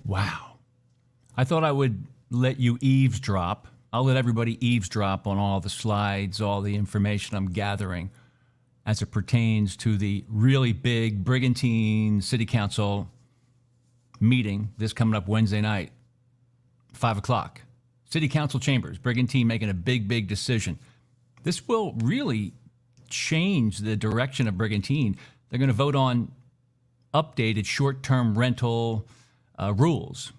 Wow. I thought I would let you eavesdrop. I'll let everybody eavesdrop on all the slides, all the information I'm gathering as it pertains to the really big Brigantine City Council meeting this coming up Wednesday night, 5 o'clock. City Council chambers, Brigantine making a big decision. This will really change the direction of Brigantine. They're going to vote on updated short-term rental rules,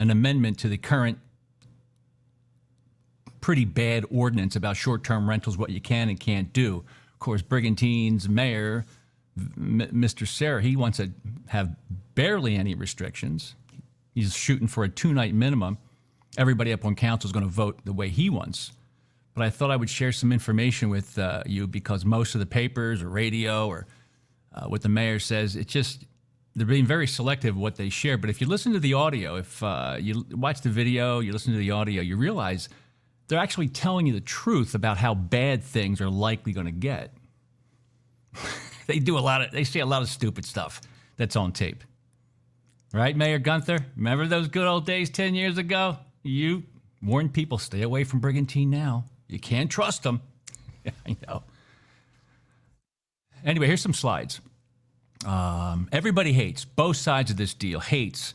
an amendment to the current pretty bad ordinance about short-term rentals, what you can and can't do. Of course, Brigantine's mayor, Mr. Sera, he wants to have barely any restrictions. He's shooting for a 2-night minimum. Everybody up on council is going to vote the way he wants. But I thought I would share some information with you because most of the papers or radio or what the mayor says, they're being very selective what they share. But if you listen to the audio, if you watch the video, you listen to the audio, you realize they're actually telling you the truth about how bad things are likely going to get. They say a lot of stupid stuff that's on tape. Right, Mayor Gunther? Remember those good old days 10 years ago? You warned people, stay away from Brigantine now. You can't trust them. Yeah, I know. Anyway, here's some slides. Everybody hates, both sides of this deal hates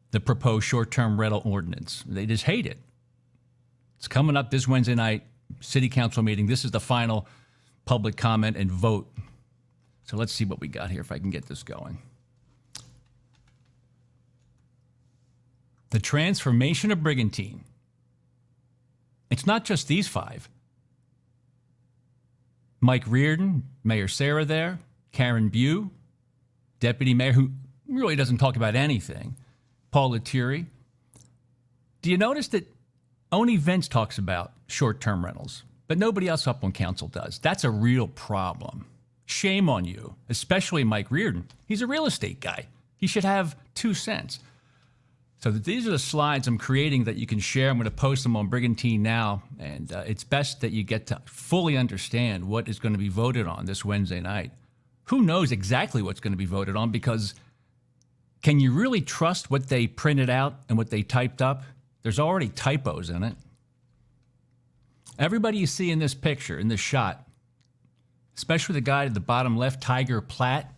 the proposed short-term rental ordinance. They just hate it. It's coming up this Wednesday night, City Council meeting. This is the final public comment and vote. So let's see what we got here if I can get this going. The transformation of Brigantine. It's not just these 5. Mike Reardon, Mayor Sera there, Karen Bew, Deputy Mayor, who really doesn't talk about anything, Paul Lettieri. Do you notice that only Vince talks about short-term rentals, but nobody else up on council does? That's a real problem. Shame on you, especially Mike Reardon. He's a real estate guy. He should have 2 cents. So these are the slides I'm creating that you can share. I'm going to post them on Brigantine now, and it's best that you get to fully understand what is going to be voted on this Wednesday night. Who knows exactly what's going to be voted on, because can you really trust what they printed out and what they typed up? There's already typos in it. Everybody you see in this picture, in this shot, especially the guy at the bottom left, Tiger Platt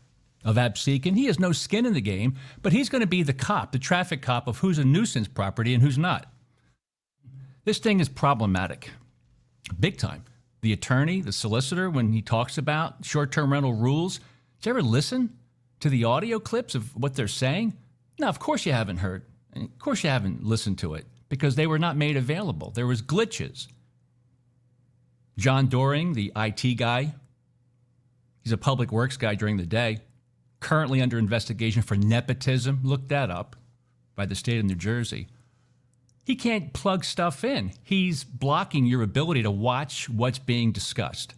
of Absecon, he has no skin in the game, but he's going to be the cop, the traffic cop of who's a nuisance property and who's not. This thing is problematic, big time. The attorney, the solicitor, when he talks about short-term rental rules, did you ever listen to the audio clips of what they're saying? No, of course you haven't heard. And of course you haven't listened to it, because they were not made available. There was glitches. John Doring, the IT guy, he's a public works guy during the day, currently under investigation for nepotism. Look that up, by the state of New Jersey. He can't plug stuff in. He's blocking your ability to watch what's being discussed,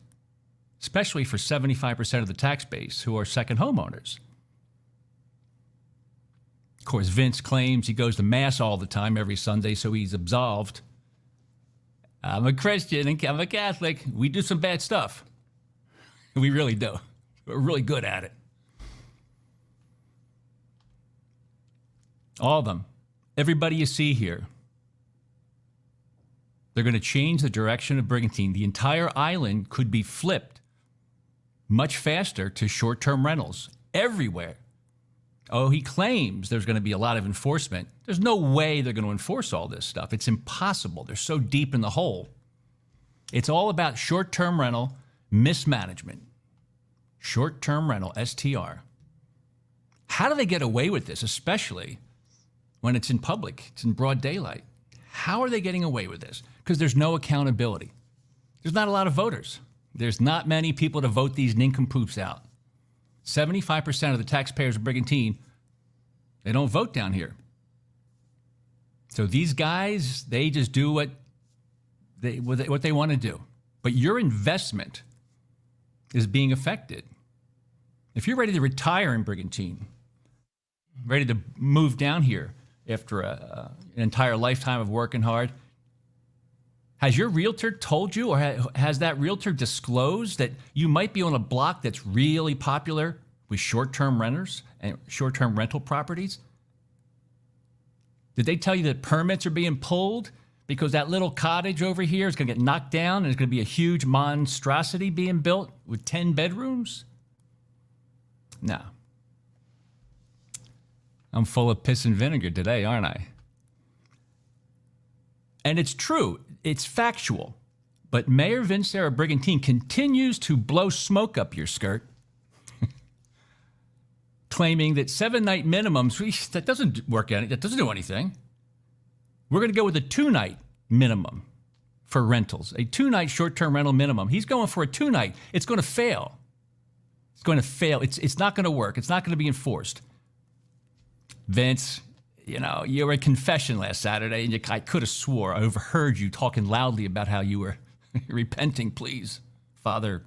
especially for 75% of the tax base who are second homeowners. Of course, Vince claims he goes to Mass all the time, every Sunday, so he's absolved. I'm a Christian and I'm a Catholic. We do some bad stuff. We really do. We're really good at it. All of them. Everybody you see here. They're going to change the direction of Brigantine. The entire island could be flipped much faster to short-term rentals everywhere. Oh, he claims there's going to be a lot of enforcement. There's no way they're going to enforce all this stuff. It's impossible. They're so deep in the hole. It's all about short-term rental mismanagement. Short-term rental, STR. How do they get away with this, especially when it's in public, it's in broad daylight? How are they getting away with this? Because there's no accountability. There's not a lot of voters. There's not many people to vote these nincompoops out. 75% of the taxpayers of Brigantine, they don't vote down here. So these guys, they just do what they want to do. But your investment is being affected. If you're ready to retire in Brigantine, ready to move down here after an entire lifetime of working hard, has your realtor told you, or has that realtor disclosed that you might be on a block that's really popular with short-term renters and short-term rental properties? Did they tell you that permits are being pulled because that little cottage over here is going to get knocked down and there's going to be a huge monstrosity being built with 10 bedrooms? No. I'm full of piss and vinegar today, aren't I? And it's true. It's factual. But Mayor Sera Brigantine continues to blow smoke up your skirt, claiming that 7-night minimums, that doesn't work out. That doesn't do anything. We're going to go with a 2-night minimum for rentals, a 2-night short-term rental minimum. He's going for a 2-night. It's going to fail. It's going to fail. It's not going to work. It's not going to be enforced. Vince, you were in confession last Saturday, and I could have swore I overheard you talking loudly about how you were repenting, please, Father,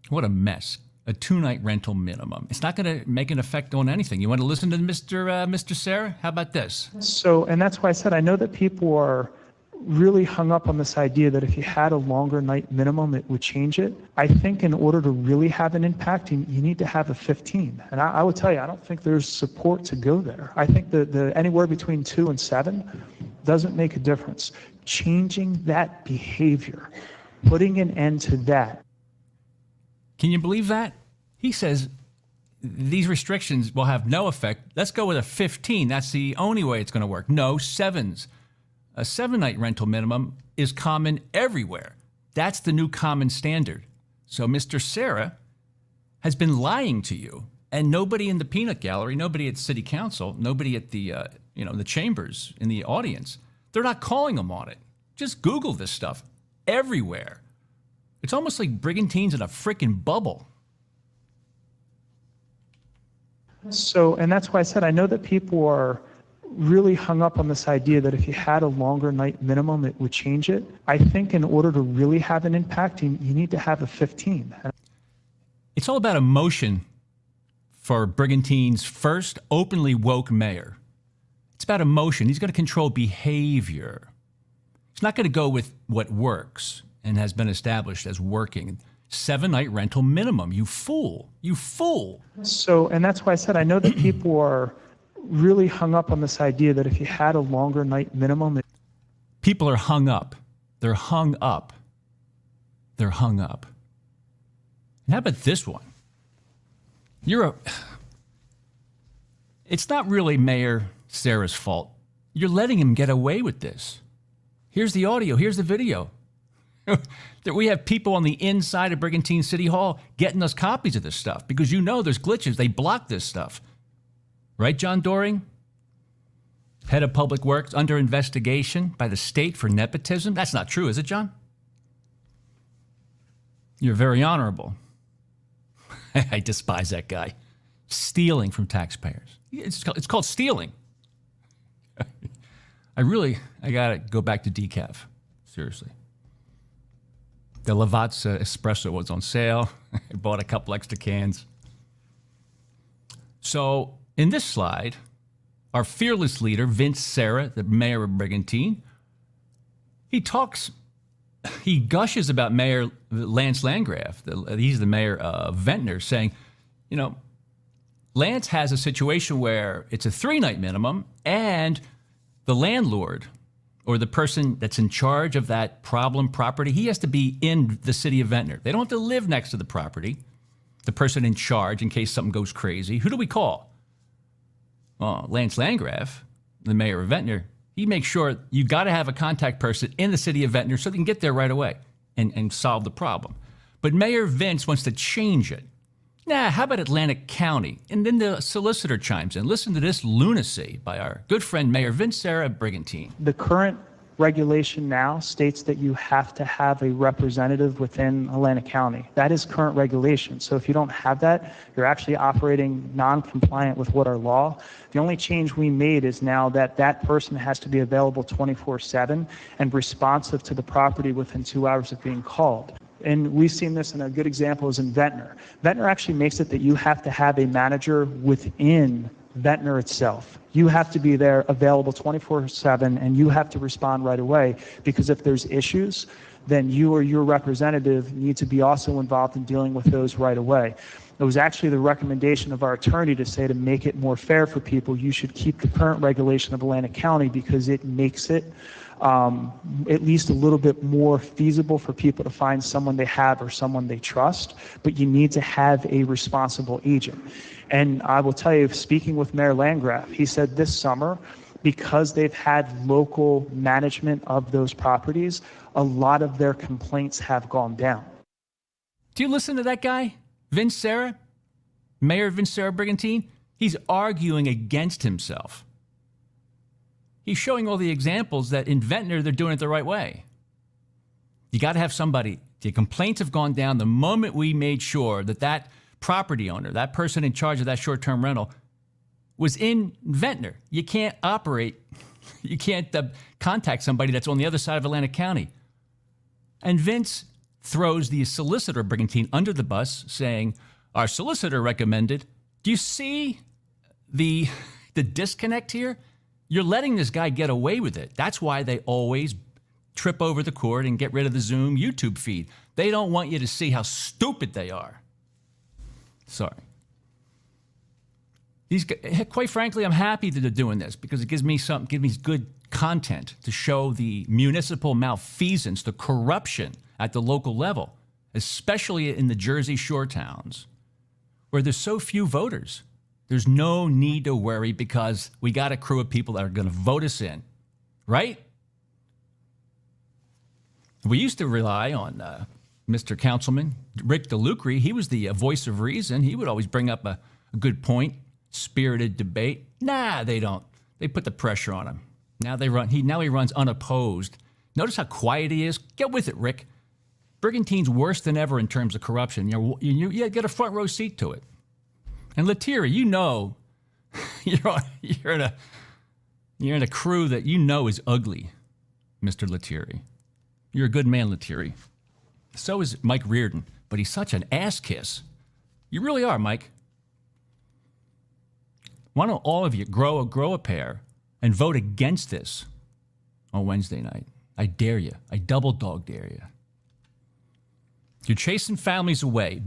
What a mess. A 2-night rental minimum. It's not going to make an effect on anything. You want to listen to Mr. Sera? How about this? And that's why I said I know that people are really hung up on this idea that if you had a longer night minimum, it would change it. I think in order to really have an impact, you need to have a 15. And I would tell you, I don't think there's support to go there. I think the anywhere between 2 and 7 doesn't make a difference. Changing that behavior, putting an end to that. Can you believe that? He says these restrictions will have no effect. Let's go with a 15. That's the only way it's going to work. No, 7s. A 7-night rental minimum is common everywhere. That's the new common standard. So Mr. Sera has been lying to you, and nobody in the peanut gallery, nobody at City Council, nobody at the the chambers in the audience, they're not calling him on it. Just Google this stuff everywhere. It's almost like Brigantine's in a freaking bubble. And that's why I said I know that people are really hung up on this idea that if you had a longer night minimum, it would change it. I think in order to really have an impact, you need to have a 15. It's all about emotion for Brigantine's first openly woke mayor. It's about emotion. He's going to control behavior. He's not going to go with what works and has been established as working. 7-night rental minimum. You fool. You fool. And that's why I said I know that people are really hung up on this idea that if you had a longer night minimum. People are hung up. They're hung up. They're hung up. And how about this one? It's not really Mayor Sera's fault. You're letting him get away with this. Here's the audio. Here's the video. That we have people on the inside of Brigantine City Hall getting us copies of this stuff because there's glitches. They block this stuff. Right, John Doring? Head of Public Works under investigation by the state for nepotism. That's not true, is it, John? You're very honorable. I despise that guy. Stealing from taxpayers. It's called stealing. I got to go back to decaf. Seriously. The Lavazza espresso was on sale. I bought a couple extra cans. So in this slide, our fearless leader, Sera, the mayor of Brigantine, he gushes about Mayor Lance Landgraf. He's the mayor of Ventnor, saying, Lance has a situation where it's a 3-night minimum and the landlord or the person that's in charge of that problem property, he has to be in the city of Ventnor. They don't have to live next to the property. The person in charge, in case something goes crazy. Who do we call? Well, Lance Landgraf, the mayor of Ventnor, he makes sure you got to have a contact person in the city of Ventnor so they can get there right away and solve the problem. But Mayor Vince wants to change it. How about Atlantic County? And then the solicitor chimes in. Listen to this lunacy by our good friend Mayor Sera of Brigantine. The current regulation now states that you have to have a representative within Atlantic County. That is current regulation. So if you don't have that, you're actually operating non-compliant with what our law. The only change we made is now that that person has to be available 24/7 and responsive to the property within 2 hours of being called. And we've seen this, and a good example is in Ventnor. Ventnor actually makes it that you have to have a manager within Ventnor itself. You have to be there available 24/7, and you have to respond right away, because if there's issues, then you or your representative need to be also involved in dealing with those right away. It was actually the recommendation of our attorney to say, to make it more fair for people, you should keep the current regulation of Atlantic County, because it makes it at least a little bit more feasible for people to find someone they have or someone they trust, but you need to have a responsible agent. And I will tell you, speaking with Mayor Landgraf, he said this summer, because they've had local management of those properties, a lot of their complaints have gone down. Do you listen to that guy? Vince Sera? Mayor Vince Sera Brigantine? He's arguing against himself. He's showing all the examples that in Ventnor, they're doing it the right way. You got to have somebody. The complaints have gone down the moment we made sure that that property owner, that person in charge of that short-term rental, was in Ventnor. You can't operate, you can't contact somebody that's on the other side of Atlantic County. And Vince throws the solicitor Brigantine under the bus, saying, our solicitor recommended. Do you see the disconnect here? You're letting this guy get away with it. That's why they always trip over the cord and get rid of the Zoom YouTube feed. They don't want you to see how stupid they are. Sorry. These guys, quite frankly, I'm happy that they're doing this, because it gives me good content to show the municipal malfeasance, the corruption at the local level, especially in the Jersey Shore towns, where there's so few voters. There's no need to worry, because we got a crew of people that are going to vote us in, right? We used to rely on Mr. Councilman Rick DeLucre. He was the voice of reason. He would always bring up a good point, spirited debate. Nah, they don't. They put the pressure on him. Now he runs unopposed. Notice how quiet he is. Get with it, Rick. Brigantine's worse than ever in terms of corruption. You get a front row seat to it. And Lettieri, you know, you're in a crew that you know is ugly, Mr. Lettieri. You're a good man, Lettieri. So is Mike Reardon, but he's such an ass kiss. You really are, Mike. Why don't all of you grow a pair and vote against this on Wednesday night? I dare you. I double dog dare you. You're chasing families away.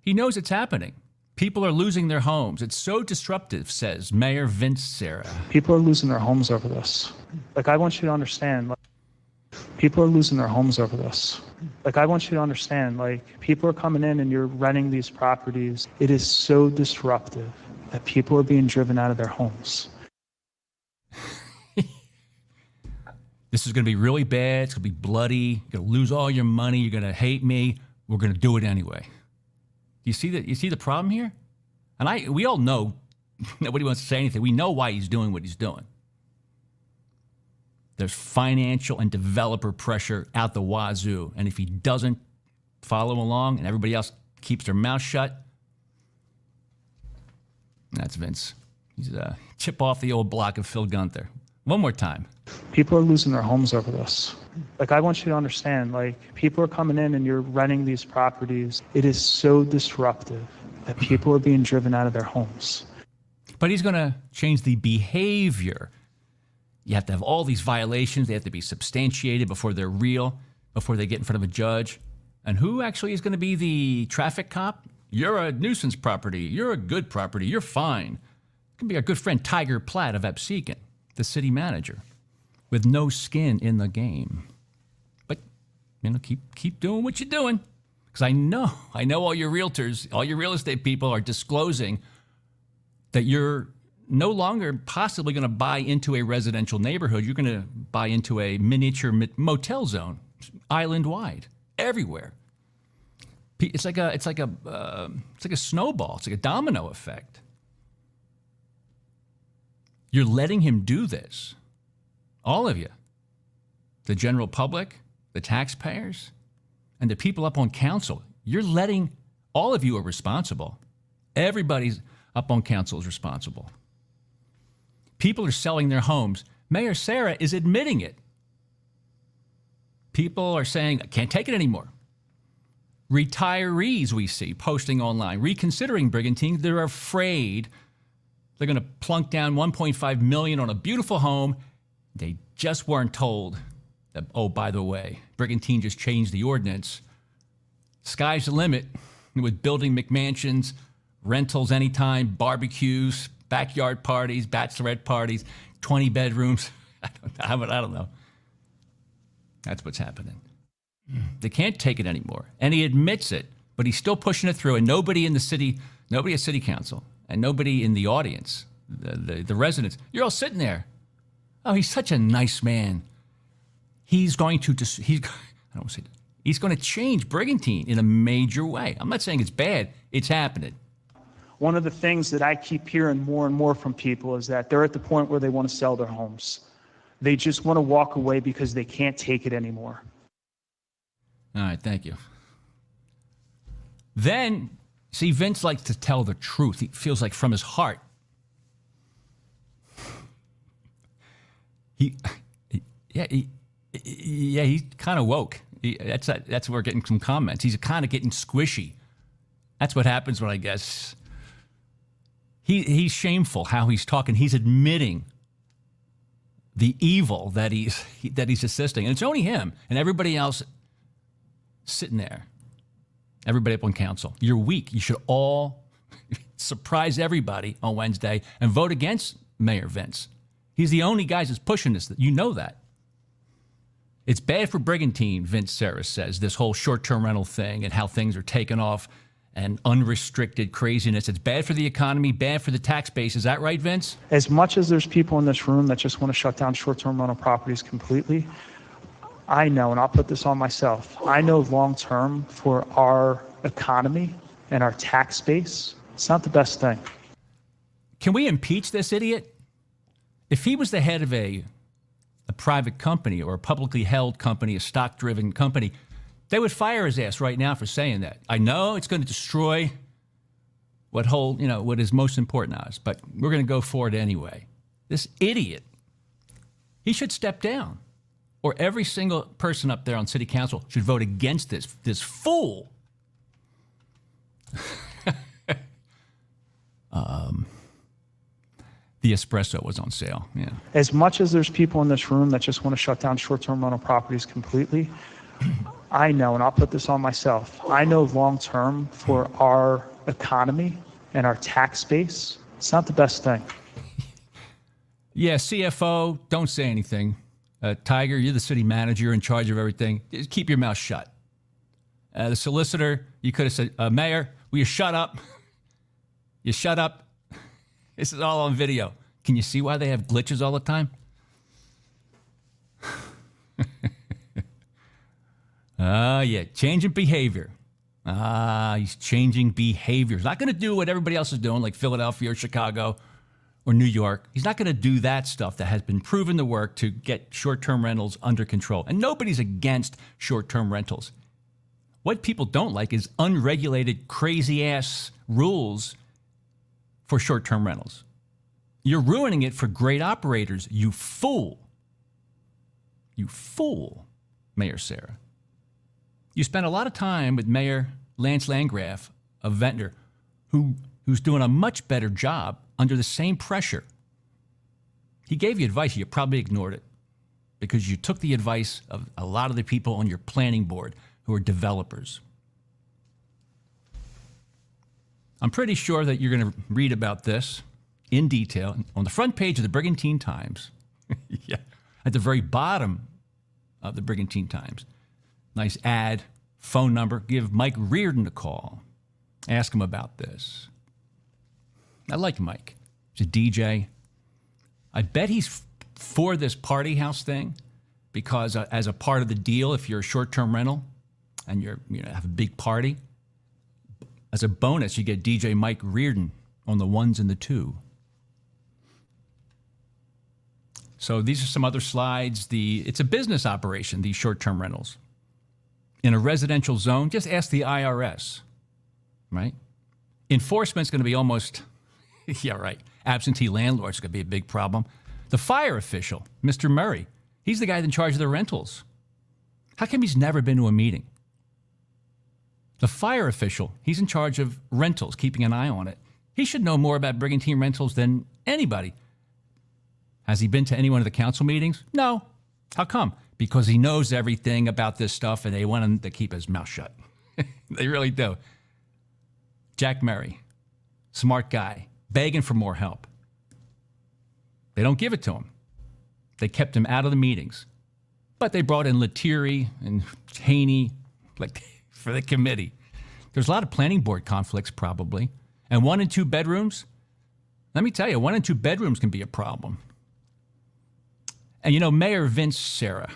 He knows it's happening. People are losing their homes. It's so disruptive, says Mayor Vince Sera. People are losing their homes over this. I want you to understand, people are losing their homes over this. I want you to understand, people are coming in and you're renting these properties. It is so disruptive that people are being driven out of their homes. This is going to be really bad. It's going to be bloody. You're going to lose all your money. You're going to hate me. We're going to do it anyway. You see the problem here? And we all know, nobody wants to say anything. We know why he's doing what he's doing. There's financial and developer pressure out the wazoo. And if he doesn't follow along and everybody else keeps their mouth shut, that's Vince. He's a chip off the old block of Phil Gunther. One more time. People are losing their homes over this. I want you to understand, people are coming in and you're renting these properties. It is so disruptive that people are being driven out of their homes. But he's going to change the behavior. You have to have all these violations. They have to be substantiated before they're real, before they get in front of a judge. And who actually is going to be the traffic cop? You're a nuisance property. You're a good property. You're fine. It can be our good friend Tiger Platt of Absecon, the city manager, with no skin in the game. But, keep doing what you're doing. Because I know all your realtors, all your real estate people are disclosing that you're no longer possibly going to buy into a residential neighborhood. You're going to buy into a miniature motel zone, island-wide, everywhere. It's like a snowball. It's like a domino effect. You're letting him do this. All of you. The general public, the taxpayers, and the people up on council. You're letting, all of you are responsible. Everybody's up on council is responsible. People are selling their homes. Mayor Sera is admitting it. People are saying, I can't take it anymore. Retirees we see posting online, reconsidering Brigantine. They're afraid they're going to plunk down $1.5 million on a beautiful home. They just weren't told Oh, by the way, Brigantine just changed the ordinance. Sky's the limit with building McMansions, rentals anytime, barbecues, backyard parties, bachelorette parties, 20 bedrooms. I don't know. That's what's happening. They can't take it anymore. And he admits it, but he's still pushing it through. And nobody in the city, nobody at City Council, and nobody in the audience, the residents, you're all sitting there. Oh, he's such a nice man. He's going to, I don't want to say that. He's going to change Brigantine in a major way. I'm not saying it's bad. It's happening. One of the things that I keep hearing more and more from people is that they're at the point where they want to sell their homes. They just want to walk away because they can't take it anymore. All right, thank you. Then, see, Vince likes to tell the truth. He feels like from his heart. He's kind of woke. That's where we're getting some comments. He's kind of getting squishy. That's what happens when I guess he's shameful how he's talking. He's admitting the evil that he's assisting, and it's only him and everybody else sitting there. Everybody up on council. You're weak. You should all surprise everybody on Wednesday and vote against Mayor Vince. He's the only guy that's pushing this. You know that. It's bad for Brigantine, Vince Sera says, this whole short-term rental thing and how things are taken off and unrestricted craziness. It's bad for the economy, bad for the tax base. Is that right, Vince? As much as there's people in this room that just want to shut down short-term rental properties completely, I know, and I'll put this on myself, I know long-term for our economy and our tax base, it's not the best thing. Can we impeach this idiot? If he was the head of a private company or a publicly held company, a stock-driven company, they would fire his ass right now for saying that. I know it's going to destroy what is most important to us, but we're going to go for it anyway. This idiot, he should step down, or every single person up there on City Council should vote against this fool. The espresso was on sale. Yeah. As much as there's people in this room that just want to shut down short-term rental properties completely, I know, and I'll put this on myself, I know long-term for our economy and our tax base, it's not the best thing. Yeah, CFO, don't say anything. Tiger, you're the city manager, you're in charge of everything. Just keep your mouth shut. The solicitor, you could have said, Mayor, will you shut up? You shut up. This is all on video. Can you see why they have glitches all the time? Yeah, changing behavior. He's changing behavior. He's not going to do what everybody else is doing, like Philadelphia or Chicago or New York. He's not going to do that stuff that has been proven to work to get short-term rentals under control. And nobody's against short-term rentals. What people don't like is unregulated, crazy-ass rules for short-term rentals. You're ruining it for great operators, you fool. You fool, Mayor Sera. You spent a lot of time with Mayor Lance Landgraf of Ventnor, who's doing a much better job under the same pressure. He gave you advice, you probably ignored it because you took the advice of a lot of the people on your planning board who are developers. I'm pretty sure that you're going to read about this in detail on the front page of the Brigantine Times. Yeah, at the very bottom of the Brigantine Times. Nice ad, phone number. Give Mike Reardon a call. Ask him about this. I like Mike. He's a DJ. I bet he's for this party house thing because as a part of the deal, if you're a short-term rental and you have a big party, as a bonus, you get DJ Mike Reardon on the ones and the two. So these are some other slides. It's a business operation, these short-term rentals. In a residential zone, just ask the IRS, right? Enforcement's going to be almost, yeah, right. Absentee landlords going to be a big problem. The fire official, Mr. Murray, he's the guy in charge of the rentals. How come he's never been to a meeting? The fire official, he's in charge of rentals, keeping an eye on it. He should know more about Brigantine rentals than anybody. Has he been to any one of the council meetings? No. How come? because he knows everything about this stuff and they want him to keep his mouth shut. They really do. Jack Murray, smart guy, begging for more help. They don't give it to him. They kept him out of the meetings. But they brought in Lettieri and Haney for the committee. There's a lot of planning board conflicts probably. And 1 and 2 bedrooms, let me tell you, 1 and 2 bedrooms can be a problem. And Mayor Vince Sera,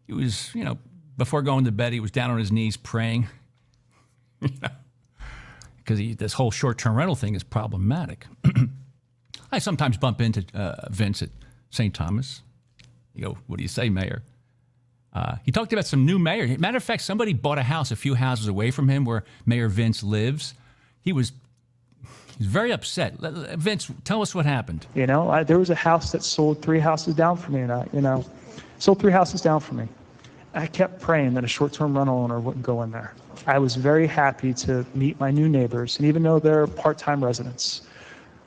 he was, before going to bed, he was down on his knees praying, because this whole short-term rental thing is problematic. I sometimes bump into Vince at St. Thomas. What do you say, Mayor? He talked about some new mayor. Matter of fact, somebody bought a house a few houses away from him where Mayor Vince lives. He's very upset. Vince, tell us what happened. There was a house that sold 3 houses down from me, and sold 3 houses down from me. I kept praying that a short-term rental owner wouldn't go in there. I was very happy to meet my new neighbors, and even though they're part-time residents,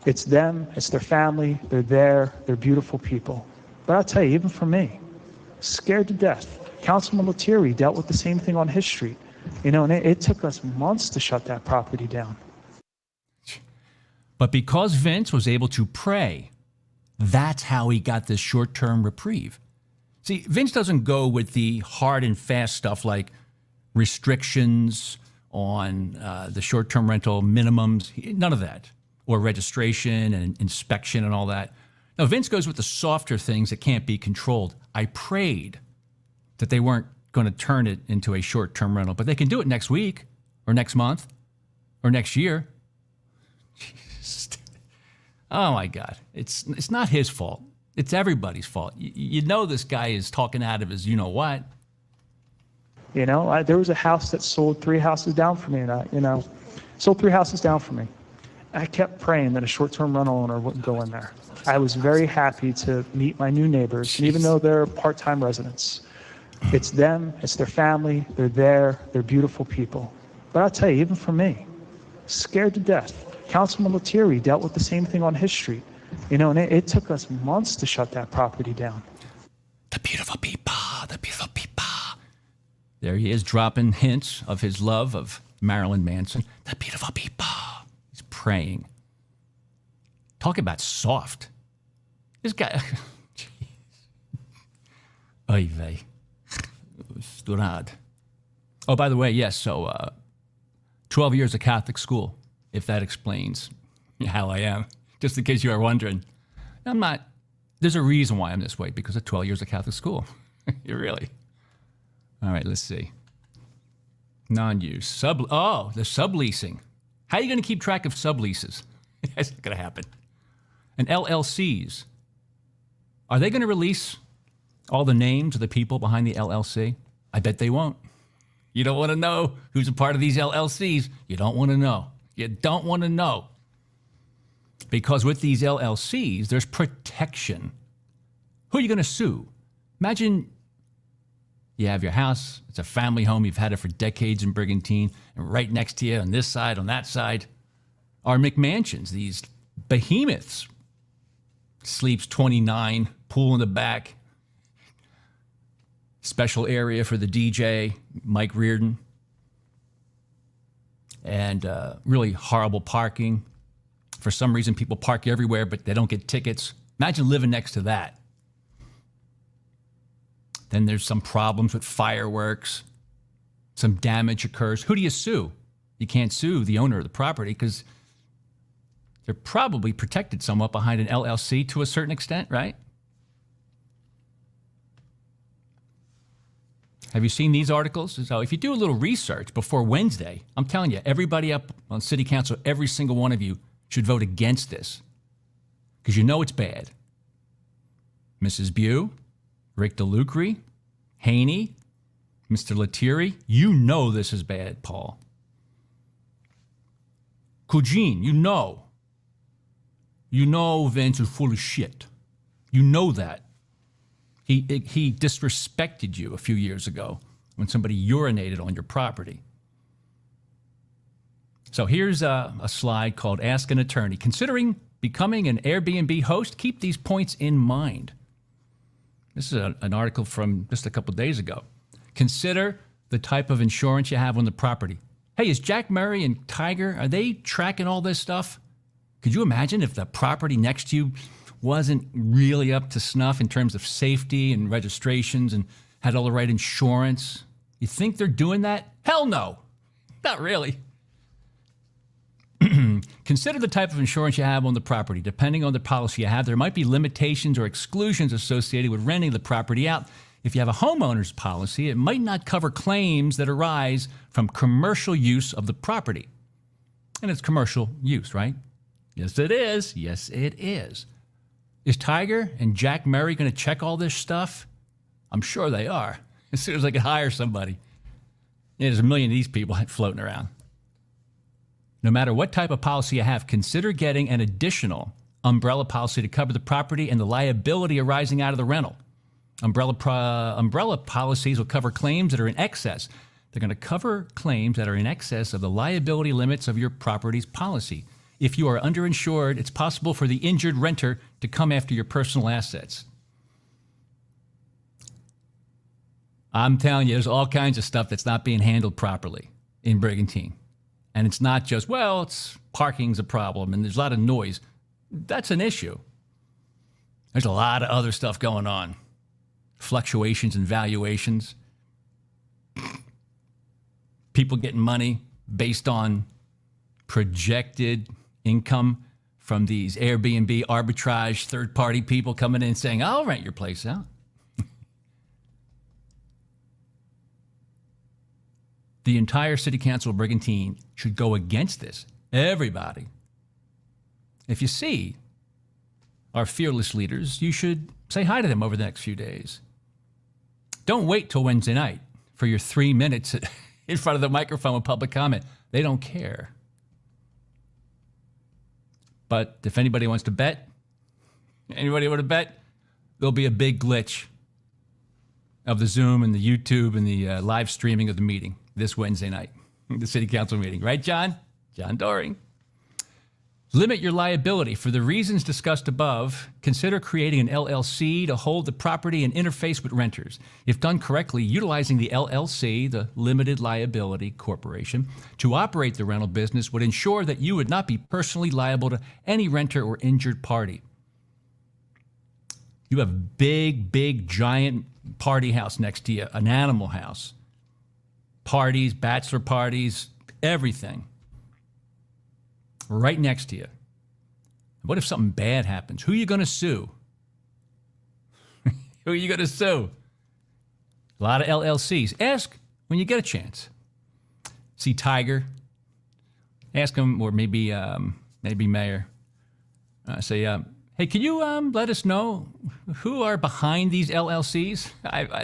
it's them, it's their family, they're beautiful people. But I'll tell you, even for me, scared to death. Councilman Lettieri dealt with the same thing on his street, and it took us months to shut that property down. But because Vince was able to pray, that's how he got this short-term reprieve. See, Vince doesn't go with the hard and fast stuff like restrictions on the short-term rental minimums, none of that, or registration and inspection and all that. No, Vince goes with the softer things that can't be controlled. I prayed that they weren't going to turn it into a short-term rental, but they can do it next week or next month or next year. Oh my God. It's not his fault. It's everybody's fault. This guy is talking out of his you-know-what. There was a house that sold 3 houses down from me, and sold 3 houses down from me. I kept praying that a short-term rental owner wouldn't go in there. I was very happy to meet my new neighbors, and even though they're part-time residents, it's them, it's their family, they're beautiful people. But I'll tell you, even for me, scared to death. Councilman Lettieri dealt with the same thing on his street, and it took us months to shut that property down. The beautiful people, the beautiful people. There he is, dropping hints of his love of Marilyn Manson. The beautiful people. He's praying. Talk about soft. This guy. Oy vey. Sturad. Oh, by the way, yes, so 12 years of Catholic school, if that explains how I am. Just in case you are wondering. I'm not. There's a reason why I'm this way, because of 12 years of Catholic school. You really. All right, let's see. Non-use. The subleasing. How are you going to keep track of subleases? That's not going to happen. And LLCs. Are they going to release all the names of the people behind the LLC? I bet they won't. You don't want to know who's a part of these LLCs. You don't want to know. You don't want to know. Because with these LLCs, there's protection. Who are you going to sue? Imagine you have your house. It's a family home. You've had it for decades in Brigantine. And right next to you, on this side, on that side, are McMansions, these behemoths. Sleeps 29, pool in the back. Special area for the DJ, Mike Reardon. And really horrible parking. For some reason, people park everywhere, but they don't get tickets. Imagine living next to that. Then there's some problems with fireworks. Some damage occurs. Who do you sue? You can't sue the owner of the property because they're probably protected somewhat behind an LLC to a certain extent, right? Have you seen these articles? So if you do a little research before Wednesday, I'm telling you, everybody up on City Council, every single one of you should vote against this because you know it's bad. Mrs. Bew, Rick DeLucre, Haney, Mr. Lettieri, you know this is bad, Paul. Cugine, you know. You know Vince is full of shit. You know that. He disrespected you a few years ago when somebody urinated on your property. So here's a slide called Ask an Attorney. Considering becoming an Airbnb host, keep these points in mind. This is an article from just a couple days ago. Consider the type of insurance you have on the property. Hey, is Jack Murray and Tiger, are they tracking all this stuff? Could you imagine if the property next to you wasn't really up to snuff in terms of safety and registrations and had all the right insurance? You think they're doing that? Hell no. Not really. Consider the type of insurance you have on the property. Depending on the policy you have, there might be limitations or exclusions associated with renting the property out. If you have a homeowner's policy, it might not cover claims that arise from commercial use of the property. And it's commercial use, right? Yes, it is. Yes, it is. Is Tiger and Jack Murray going to check all this stuff? I'm sure they are. As soon as I can hire somebody. There's a million of these people floating around. No matter what type of policy you have, consider getting an additional umbrella policy to cover the property and the liability arising out of the rental. Umbrella policies will cover claims that are in excess. They're going to cover claims that are in excess of the liability limits of your property's policy. If you are underinsured, it's possible for the injured renter to come after your personal assets. I'm telling you, there's all kinds of stuff that's not being handled properly in Brigantine. And it's not just, well, it's parking's a problem and there's a lot of noise. That's an issue. There's a lot of other stuff going on. Fluctuations in valuations. People getting money based on projected income from these Airbnb arbitrage third-party people coming in saying, I'll rent your place out. The entire City Council of Brigantine should go against this. Everybody. If you see our fearless leaders, you should say hi to them over the next few days. Don't wait till Wednesday night for your 3 minutes in front of the microphone with public comment. They don't care. But if anybody wants to bet, there'll be a big glitch of the Zoom and the YouTube and the live streaming of the meeting this Wednesday night, the City Council meeting. Right, John? John Doring. Limit your liability. For the reasons discussed above, consider creating an LLC to hold the property and interface with renters. If done correctly, utilizing the LLC, the Limited Liability Corporation, to operate the rental business would ensure that you would not be personally liable to any renter or injured party. You have big, giant party house next to you, an animal house. Parties, bachelor parties, everything. Right next to you. What if something bad happens? Who are you going to sue? Who are you going to sue? A lot of LLCs. Ask when you get a chance. See Tiger. Ask him, or maybe Mayor. Say, hey, can you let us know who are behind these LLCs?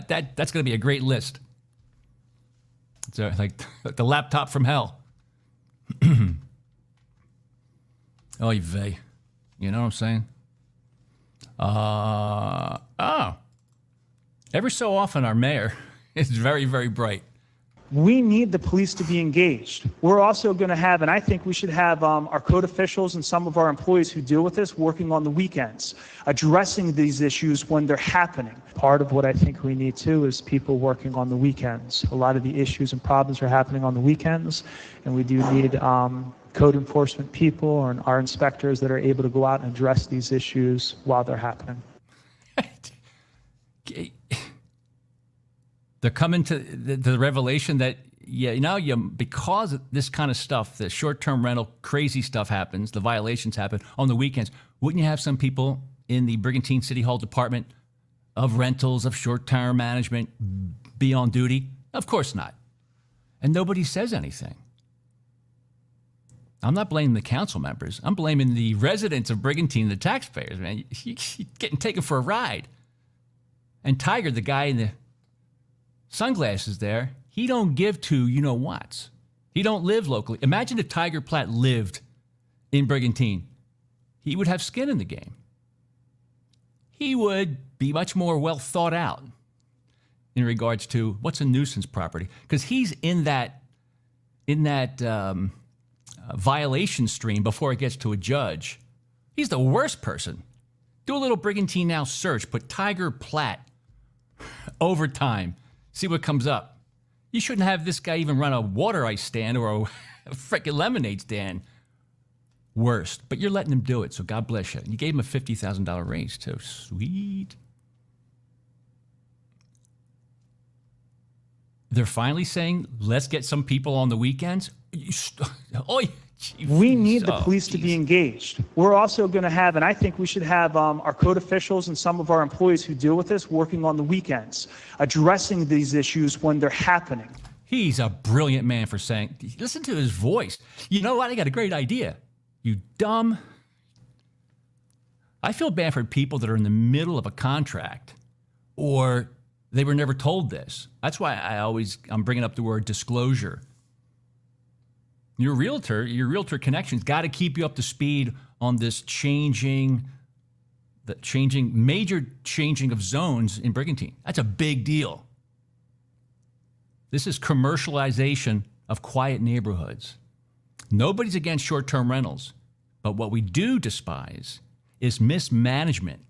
That's going to be a great list. It's like the laptop from hell. Oy vey. You know what I'm saying? Every so often our mayor is very, very bright. We need the police to be engaged. We're also going to have, and I think we should have our code officials and some of our employees who deal with this working on the weekends, addressing these issues when they're happening. Part of what I think we need too is people working on the weekends. A lot of the issues and problems are happening on the weekends, and we do need code enforcement people and our inspectors that are able to go out and address these issues while they're happening. They're coming to the revelation that, because of this kind of stuff, the short-term rental crazy stuff happens, the violations happen on the weekends. Wouldn't you have some people in the Brigantine City Hall Department of Rentals, of short-term management be on duty? Of course not. And nobody says anything. I'm not blaming the council members. I'm blaming the residents of Brigantine, the taxpayers, man. You're getting taken for a ride. And Tiger, the guy in the sunglasses there, he don't give to you-know-whats. He don't live locally. Imagine if Tiger Platt lived in Brigantine. He would have skin in the game. He would be much more well thought out in regards to what's a nuisance property, because he's in that violation stream before it gets to a judge. He's the worst person. Do a little Brigantine Now search. Put Tiger Platt overtime. See what comes up. You shouldn't have this guy even run a water ice stand or a frickin' lemonade stand. Worst. But you're letting him do it, so God bless you. And you gave him a $50,000 raise, too. Sweet. They're finally saying, let's get some people on the weekends. We need the police to be engaged. We're also going to have, and I think we should have our code officials and some of our employees who deal with this working on the weekends, addressing these issues when they're happening. He's a brilliant man for saying, listen to his voice. You know what? I got a great idea. You dumb. I feel bad for people that are in the middle of a contract or they were never told this. That's why I'm bringing up the word disclosure. Your realtor connections got to keep you up to speed on this major changing of zones in Brigantine. That's a big deal. This is commercialization of quiet neighborhoods. Nobody's against short-term rentals, but what we do despise is mismanagement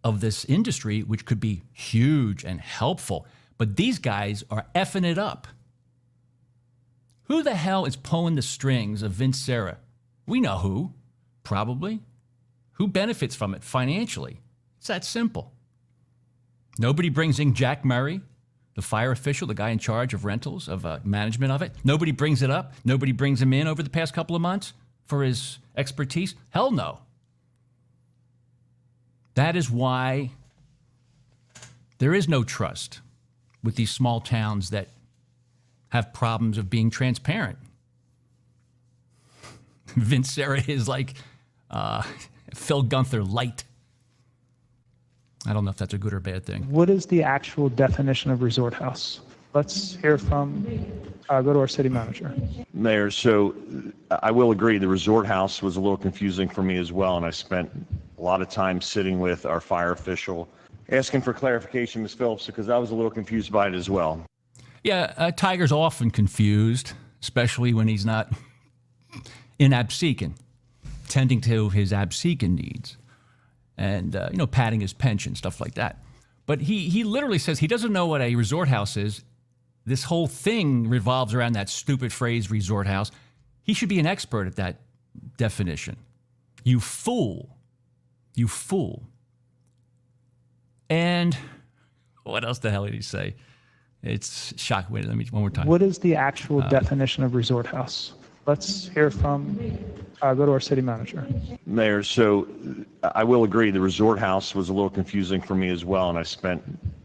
of this industry, which could be huge and helpful. But these guys are effing it up. Who the hell is pulling the strings of Sera? We know who, probably. Who benefits from it financially? It's that simple. Nobody brings in Jack Murray, the fire official, the guy in charge of rentals, of management of it. Nobody brings it up. Nobody brings him in over the past couple of months for his expertise. Hell no. That is why there is no trust with these small towns that have problems of being transparent. Sera is like Phil Gunther light. I don't know if that's a good or bad thing. What is the actual definition of resort house? Let's hear from, go to our city manager. Mayor, so I will agree the resort house was a little confusing for me as well, and I spent a lot of time sitting with our fire official asking for clarification, Ms. Phillips, because I was a little confused by it as well. Yeah, Tiger's often confused, especially when he's not in absecon, tending to his absecon needs and, padding his pension, stuff like that. But he literally says he doesn't know what a resort house is. This whole thing revolves around that stupid phrase, resort house. He should be an expert at that definition. You fool. You fool. And what else the hell did he say? It's shocking. Wait, let me one more time. What is the actual definition of resort house? Let's hear from, go to our city manager. Mayor, so I will agree the resort house was a little confusing for me as well, and I spent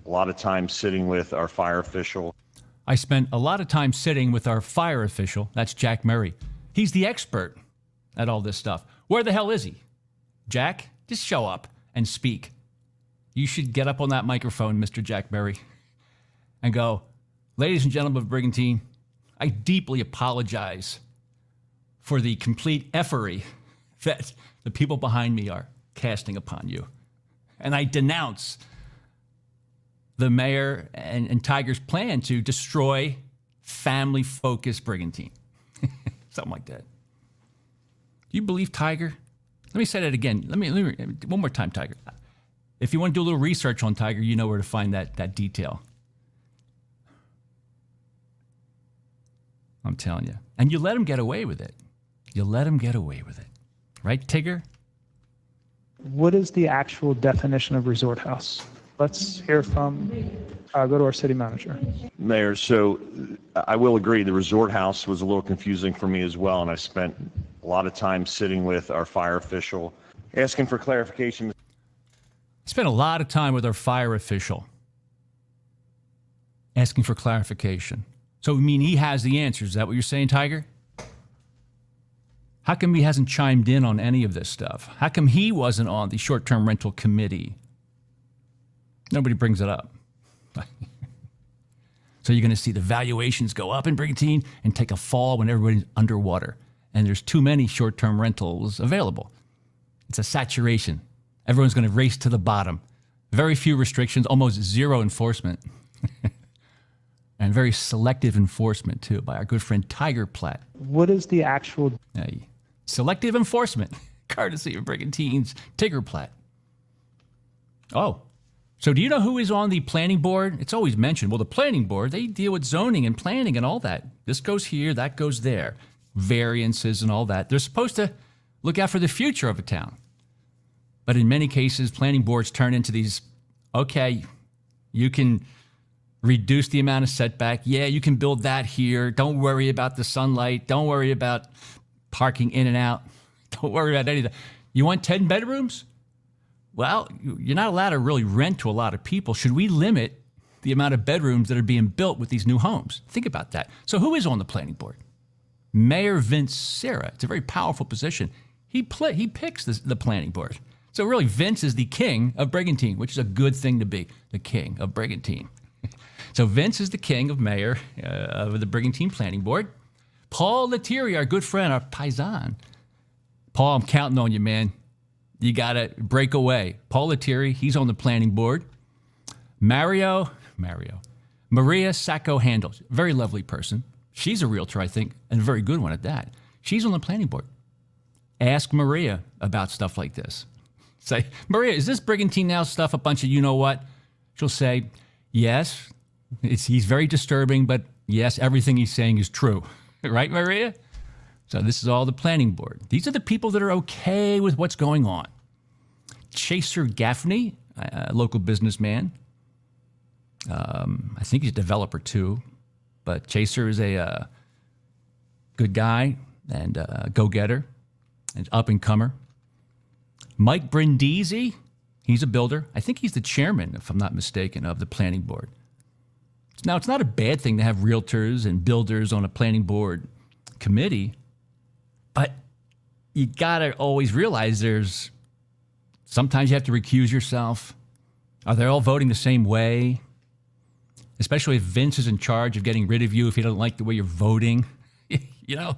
a lot of time sitting with our fire official. I spent a lot of time sitting with our fire official. That's Jack Murray. He's the expert at all this stuff. Where the hell is he? Jack, just show up and speak. You should get up on that microphone, Mr. Jack Murray, and go, ladies and gentlemen of Brigantine, I deeply apologize for the complete effery that the people behind me are casting upon you. And I denounce the mayor and Tiger's plan to destroy family-focused Brigantine. Something like that. Do you believe Tiger? Let me say that again. Let me one more time, Tiger. If you want to do a little research on Tiger, you know where to find that detail. I'm telling you. And you let him get away with it. You let him get away with it. Right, Tigger? What is the actual definition of resort house? Let's hear from, go to our city manager. Mayor, so I will agree the resort house was a little confusing for me as well, and I spent a lot of time sitting with our fire official asking for clarification. Spent a lot of time with our fire official asking for clarification. So, I mean, he has the answers. Is that what you're saying, Tiger? How come he hasn't chimed in on any of this stuff? How come he wasn't on the short-term rental committee? Nobody brings it up. So you're going to see the valuations go up in Brigantine and take a fall when everybody's underwater. And there's too many short-term rentals available. It's a saturation. Everyone's going to race to the bottom. Very few restrictions, almost zero enforcement. And very selective enforcement, too, by our good friend Tiger Platt. What is the actual... Selective enforcement. courtesy of Brigantine's Tiggerplat. Oh, so do you know who is on the planning board? It's always mentioned. Well, the planning board, they deal with zoning and planning and all that. This goes here, that goes there. Variances and all that. They're supposed to look out for the future of a town. But in many cases, planning boards turn into these, okay, you can reduce the amount of setback. Yeah, you can build that here. Don't worry about the sunlight. Don't worry about parking in and out. Don't worry about anything. You want 10 bedrooms? Well, you're not allowed to really rent to a lot of people. Should we limit the amount of bedrooms that are being built with these new homes? Think about that. So who is on the planning board? Mayor Vince Sera. It's a very powerful position. He picks the planning board. So really, Vince is the king of Brigantine, which is a good thing to be, the king of Brigantine. So Vince is the king of mayor of the Brigantine Planning Board. Paul Lettieri, our good friend, our paisan. Paul, I'm counting on you, man. You got to break away. Paul Lettieri, he's on the planning board. Maria Sacco Handels, very lovely person. She's a realtor, I think, and a very good one at that. She's on the planning board. Ask Maria about stuff like this. Say, Maria, is this Brigantine Now stuff a bunch of you-know-what? She'll say, yes, he's very disturbing, but yes, everything he's saying is true. Right, Maria? So this is all the planning board. These are the people that are okay with what's going on. Chaser Gaffney, a local businessman. I think he's a developer too, but Chaser is a good guy and a go-getter and up-and-comer. Mike Brindisi, he's a builder. I think he's the chairman, if I'm not mistaken, of the planning board. Now, it's not a bad thing to have realtors and builders on a planning board committee, but you got to always realize sometimes you have to recuse yourself. Are they all voting the same way? Especially if Vince is in charge of getting rid of you if you don't like the way you're voting. You know?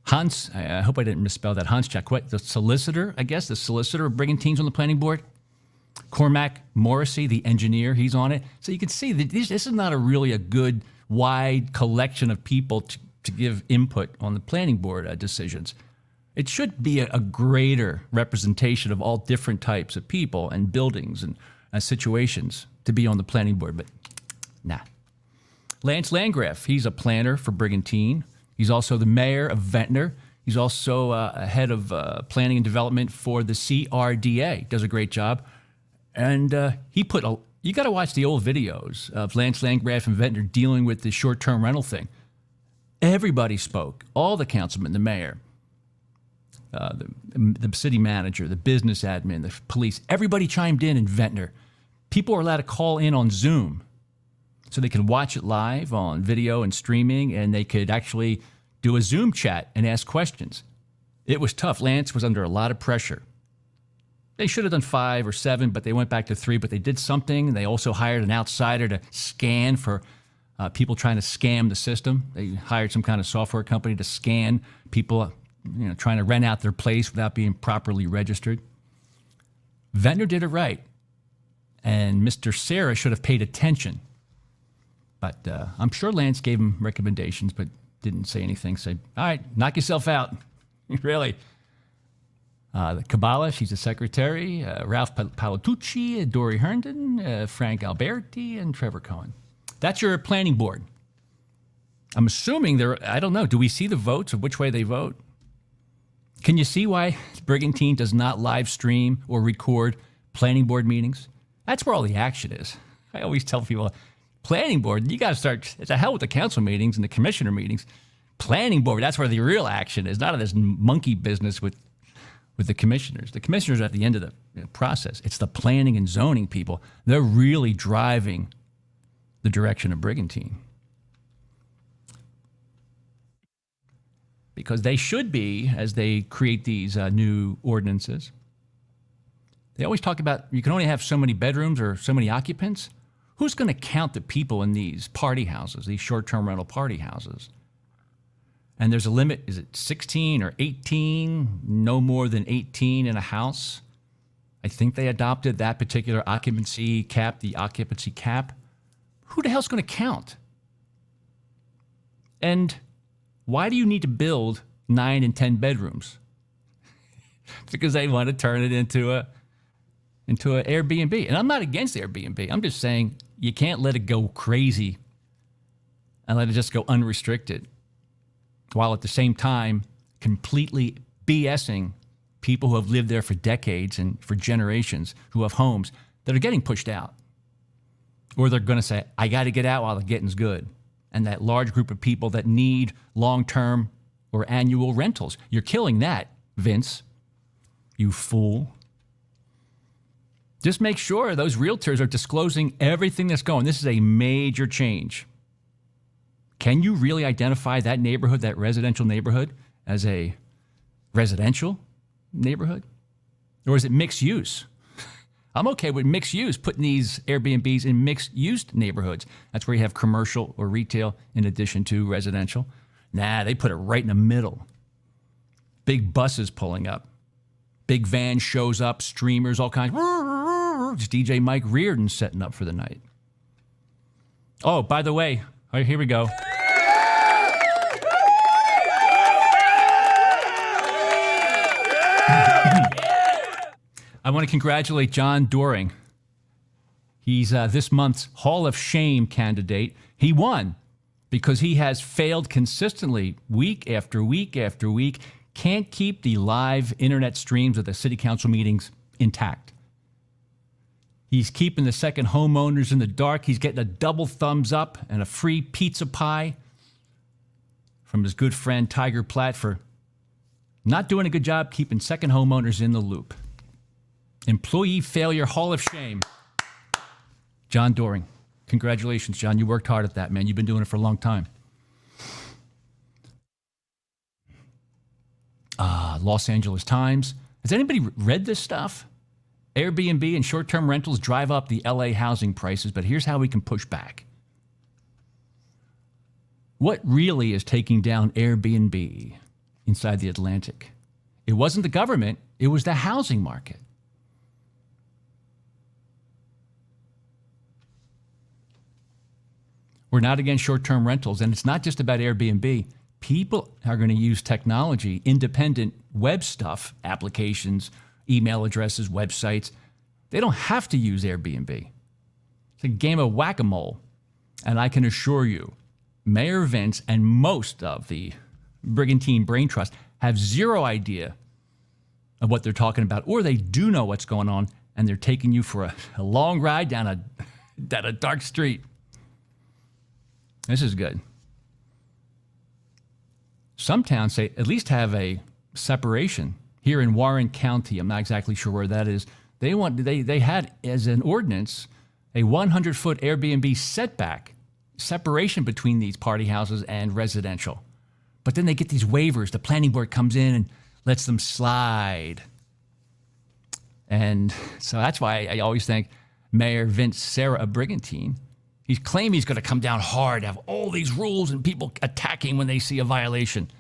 Hans, I hope I didn't misspell that. Hans Jacquet, the solicitor, I guess, the solicitor of Brigantines on the planning board. Cormac Morrissey, the engineer, he's on it. So you can see that this is not really a good, wide collection of people to give input on the planning board decisions. It should be a greater representation of all different types of people and buildings and situations to be on the planning board, but nah. Lance Landgraf, he's a planner for Brigantine. He's also the mayor of Ventnor. He's also head of planning and development for the CRDA. Does a great job. And you got to watch the old videos of Lance Landgraf and Ventnor dealing with the short-term rental thing. Everybody spoke. All the councilmen, the mayor, the city manager, the business admin, the police. Everybody chimed in Ventnor. People are allowed to call in on Zoom so they can watch it live on video and streaming, and they could actually do a Zoom chat and ask questions. It was tough. Lance was under a lot of pressure. They should have done 5 or 7, but they went back to 3, but they did something. They also hired an outsider to scan for people trying to scam the system. They hired some kind of software company to scan people trying to rent out their place without being properly registered. Ventnor did it right, and Mr. Sera should have paid attention. But I'm sure Lance gave him recommendations, but didn't say anything. Said, all right, knock yourself out. Really. The Kabbalah, she's a secretary. Ralph Palatucci, Dory Herndon, Frank Alberti, and Trevor Cohen. That's your planning board. I'm assuming I don't know, do we see the votes of which way they vote? Can you see why Brigantine does not live stream or record planning board meetings? That's where all the action is. I always tell people, planning board, you got to start, it's a hell with the council meetings and the commissioner meetings. Planning board, that's where the real action is, not of this monkey business with the commissioners. The commissioners are at the end of the process. It's the planning and zoning people. They're really driving the direction of Brigantine. Because they should be, as they create these new ordinances, they always talk about you can only have so many bedrooms or so many occupants. Who's going to count the people in these party houses, these short-term rental party houses? And there's a limit. Is it 16 or 18? No more than 18 in a house. I think they adopted that particular occupancy cap, the occupancy cap. Who the hell's going to count? And why do you need to build 9 and 10 bedrooms? because they want to turn it into an Airbnb. And I'm not against Airbnb. I'm just saying you can't let it go crazy and let it just go unrestricted, while at the same time completely BSing people who have lived there for decades and for generations, who have homes that are getting pushed out. Or they're going to say, I got to get out while the getting's good. And that large group of people that need long-term or annual rentals. You're killing that, Vince, you fool. Just make sure those realtors are disclosing everything that's going. This is a major change. Can you really identify that neighborhood, that residential neighborhood, as a residential neighborhood? Or is it mixed use? I'm okay with mixed use, putting these Airbnbs in mixed use neighborhoods. That's where you have commercial or retail in addition to residential. Nah, they put it right in the middle. Big buses pulling up. Big van shows up, streamers, all kinds. Just DJ Mike Reardon setting up for the night. Oh, by the way, all right, here we go. I want to congratulate John Doring. He's this month's Hall of Shame candidate. He won because he has failed consistently week after week after week, can't keep the live internet streams of the city council meetings intact. He's keeping the second homeowners in the dark. He's getting a double thumbs up and a free pizza pie from his good friend Tiger Platt for not doing a good job keeping second homeowners in the loop. Employee Failure Hall of Shame. John Doring. Congratulations, John. You worked hard at that, man. You've been doing it for a long time. Los Angeles Times. Has anybody read this stuff? Airbnb and short-term rentals drive up the LA housing prices, but here's how we can push back. What really is taking down Airbnb inside the Atlantic? It wasn't the government. It was the housing market. We're not against short-term rentals, and it's not just about Airbnb. People are going to use technology, independent web stuff, applications, email addresses, websites. They don't have to use Airbnb. It's a game of whack-a-mole. And I can assure you, Mayor Vince and most of the Brigantine Brain Trust have zero idea of what they're talking about, or they do know what's going on, and they're taking you for a long ride down a dark street. This is good. Some towns say at least have a separation. Here in Warren County, I'm not exactly sure where that is. They had as an ordinance a 100-foot Airbnb setback, separation between these party houses and residential. But then they get these waivers. The planning board comes in and lets them slide. And so that's why I always thank Mayor Vince Sera of Brigantine. He's claiming he's going to come down hard, have all these rules and people attacking when they see a violation.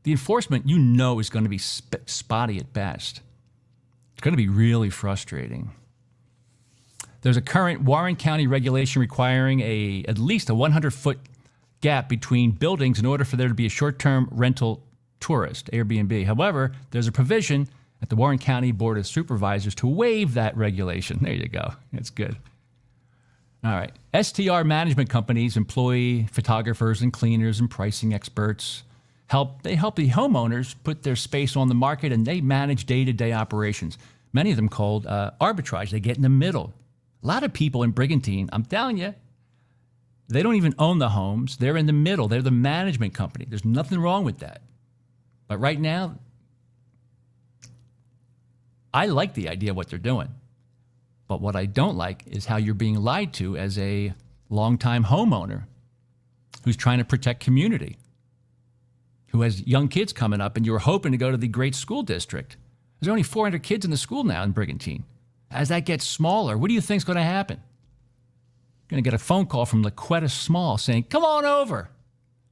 The enforcement, is going to be spotty at best. It's going to be really frustrating. There's a current Warren County regulation requiring at least a 100-foot gap between buildings in order for there to be a short-term rental tourist, Airbnb. However, there's a provision at the Warren County Board of Supervisors to waive that regulation. There you go. That's good. All right. STR management companies employ photographers and cleaners and pricing experts. They help the homeowners put their space on the market, and they manage day-to-day operations. Many of them called arbitrage. They get in the middle. A lot of people in Brigantine, I'm telling you, they don't even own the homes. They're in the middle. They're the management company. There's nothing wrong with that. But right now, I like the idea of what they're doing. But what I don't like is how you're being lied to as a longtime homeowner who's trying to protect community, who has young kids coming up, and you're hoping to go to the great school district. There's only 400 kids in the school now in Brigantine. As that gets smaller, what do you think is going to happen? You're going to get a phone call from Laquetta Small saying, come on over.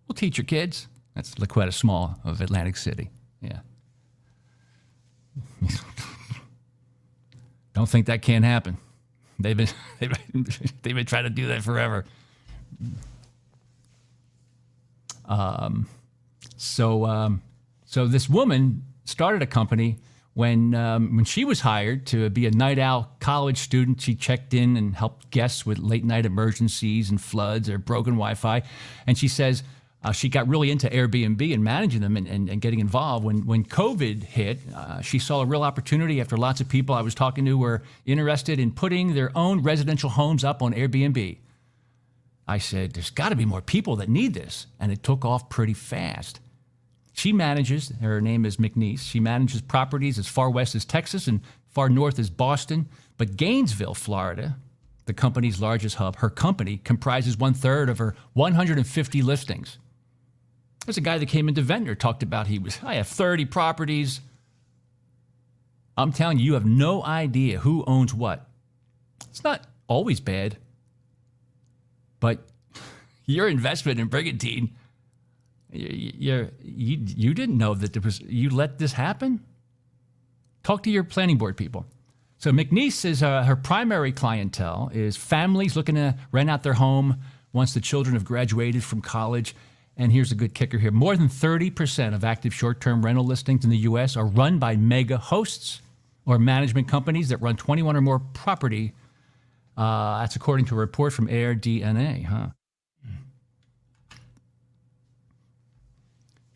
We'll teach your kids. That's Laquetta Small of Atlantic City. Yeah. Don't think that can't happen. They've been trying to do that forever. So this woman started a company When she was hired to be a night owl college student, she checked in and helped guests with late night emergencies and floods or broken Wi-Fi. And she says she got really into Airbnb and managing them and getting involved. When COVID hit, she saw a real opportunity after lots of people I was talking to were interested in putting their own residential homes up on Airbnb. I said, there's got to be more people that need this. And it took off pretty fast. She manages, her name is McNeese, she manages properties as far west as Texas and far north as Boston. But Gainesville, Florida, the company's largest hub, her company comprises 1/3 of her 150 listings. There's a guy that came into Ventnor, talked about I have 30 properties. I'm telling you, you have no idea who owns what. It's not always bad, but your investment in Brigantine, you didn't know that you let this happen? Talk to your planning board people. So McNeese is her primary clientele is families looking to rent out their home once the children have graduated from college. And here's a good kicker here. More than 30% of active short-term rental listings in the U.S. are run by mega hosts or management companies that run 21 or more property. That's according to a report from AirDNA,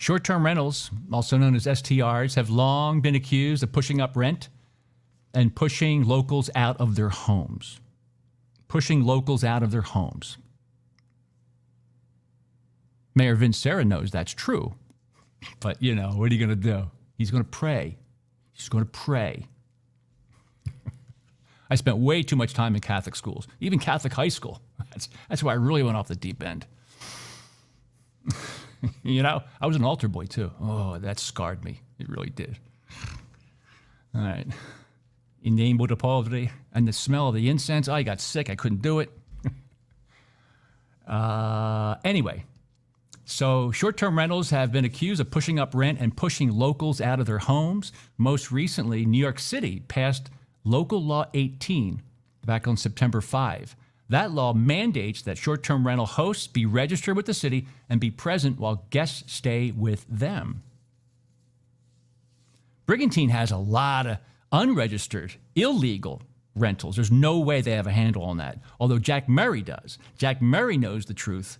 Short-term rentals, also known as STRs, have long been accused of pushing up rent and pushing locals out of their homes. Pushing locals out of their homes. Mayor Sera knows that's true. But, what are you going to do? He's going to pray. He's going to pray. I spent way too much time in Catholic schools, even Catholic high school. That's why I really went off the deep end. I was an altar boy too. Oh, that scarred me. It really did. All right. In the name of the poverty and the smell of the incense, I got sick. I couldn't do it. Anyway, so short-term rentals have been accused of pushing up rent and pushing locals out of their homes. Most recently, New York City passed Local Law 18 back on September 5. That law mandates that short-term rental hosts be registered with the city and be present while guests stay with them. Brigantine has a lot of unregistered, illegal rentals. There's no way they have a handle on that, although Jack Murray does. Jack Murray knows the truth,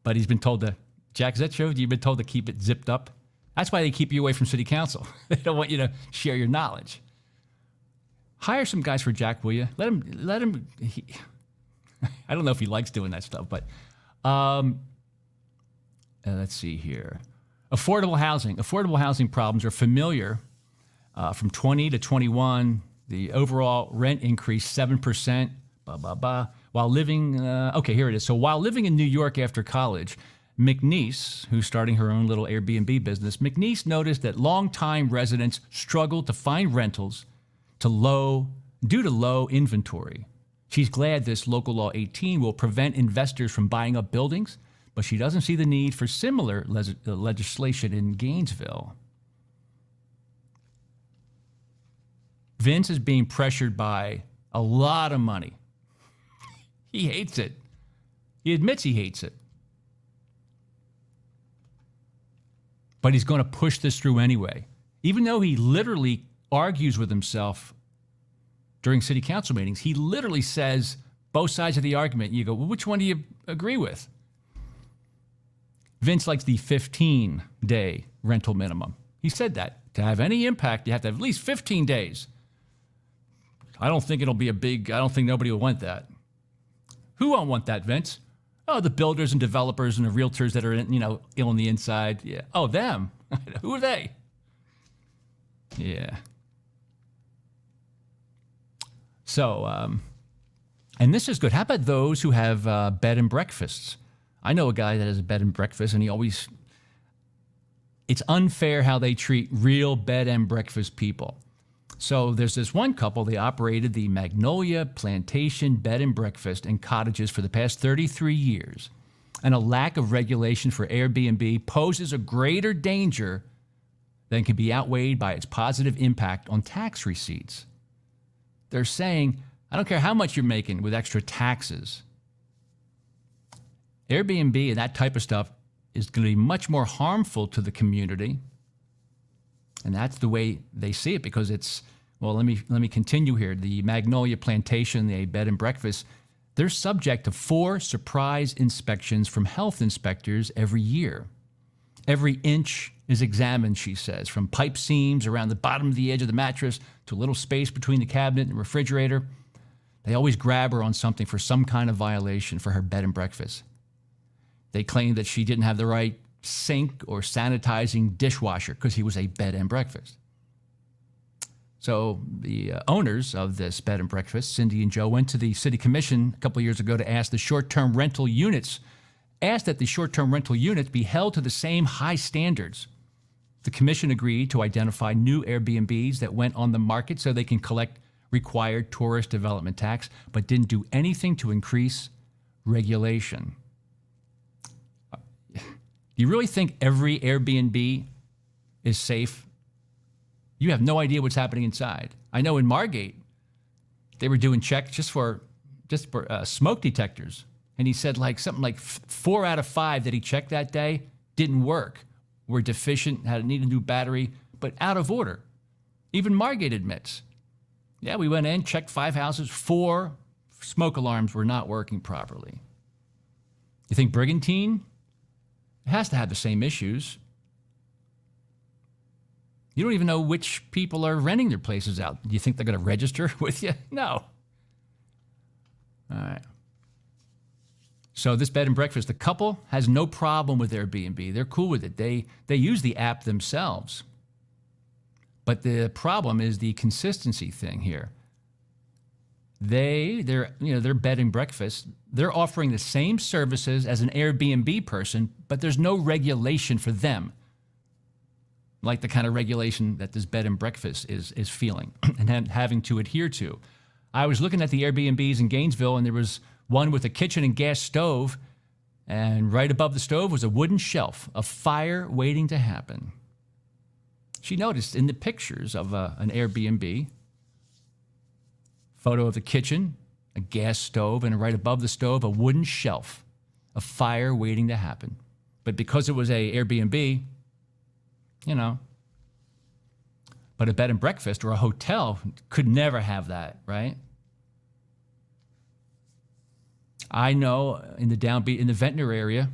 but he's been told to, Jack, is that true? You've been told to keep it zipped up? That's why they keep you away from city council. They don't want you to share your knowledge. Hire some guys for Jack, will you? Let him. I don't know if he likes doing that stuff, but let's see here. Affordable housing. Affordable housing problems are familiar. From 20 to 21, the overall rent increased 7%. While living, here it is. So while living in New York after college, McNeese, who's starting her own little Airbnb business, McNeese noticed that longtime residents struggled to find rentals due to low inventory. She's glad this Local Law 18 will prevent investors from buying up buildings, but she doesn't see the need for similar legislation in Gainesville. Vince is being pressured by a lot of money. He hates it. He admits he hates it. But he's going to push this through anyway. Even though he literally argues with himself during city council meetings, he literally says both sides of the argument. You go, well, which one do you agree with? Vince likes the 15-day rental minimum. He said that. To have any impact, you have to have at least 15 days. I don't think nobody will want that. Who won't want that, Vince? Oh, the builders and developers and the realtors that are, ill on the inside. Yeah. Oh, them. Who are they? Yeah. So, and this is good. How about those who have bed and breakfasts? I know a guy that has a bed and breakfast, and it's unfair how they treat real bed and breakfast people. So there's this one couple, they operated the Magnolia Plantation Bed and Breakfast and Cottages for the past 33 years. And a lack of regulation for Airbnb poses a greater danger than can be outweighed by its positive impact on tax receipts. They're saying, I don't care how much you're making with extra taxes. Airbnb and that type of stuff is going to be much more harmful to the community. And that's the way they see it, because it's, well, let me continue here. The Magnolia Plantation, the bed and breakfast, they're subject to 4 surprise inspections from health inspectors every year. Every inch is examined, she says, from pipe seams around the bottom of the edge of the mattress to a little space between the cabinet and refrigerator. They always grab her on something for some kind of violation for her bed and breakfast. They claim that she didn't have the right sink or sanitizing dishwasher because he was a bed and breakfast. So the owners of this bed and breakfast, Cindy and Joe, went to the city commission a couple of years ago to ask that the short-term rental units be held to the same high standards. The commission agreed to identify new Airbnbs that went on the market so they can collect required tourist development tax, but didn't do anything to increase regulation. Do you really think every Airbnb is safe? You have no idea what's happening inside. I know in Margate, they were doing checks just for smoke detectors. And he said something like 4 out of 5 that he checked that day didn't work, were deficient, needed a new battery, but out of order. Even Margate admits. Yeah, we went in, checked 5 houses, 4 smoke alarms were not working properly. You think Brigantine? It has to have the same issues. You don't even know which people are renting their places out. Do you think they're going to register with you? No. All right. So this bed and breakfast, the couple has no problem with Airbnb. They're cool with it. They use the app themselves. But the problem is the consistency thing here. Their bed and breakfast, they're offering the same services as an Airbnb person, but there's no regulation for them, like the kind of regulation that this bed and breakfast is feeling and having to adhere to. I was looking at the Airbnbs in Gainesville, and there was one with a kitchen and gas stove, and right above the stove was a wooden shelf, a fire waiting to happen. She noticed in the pictures of an Airbnb, photo of the kitchen, a gas stove, and right above the stove, a wooden shelf, a fire waiting to happen. But because it was a Airbnb, but a bed and breakfast or a hotel could never have that, right? I know in the downbeat, in the Ventnor area,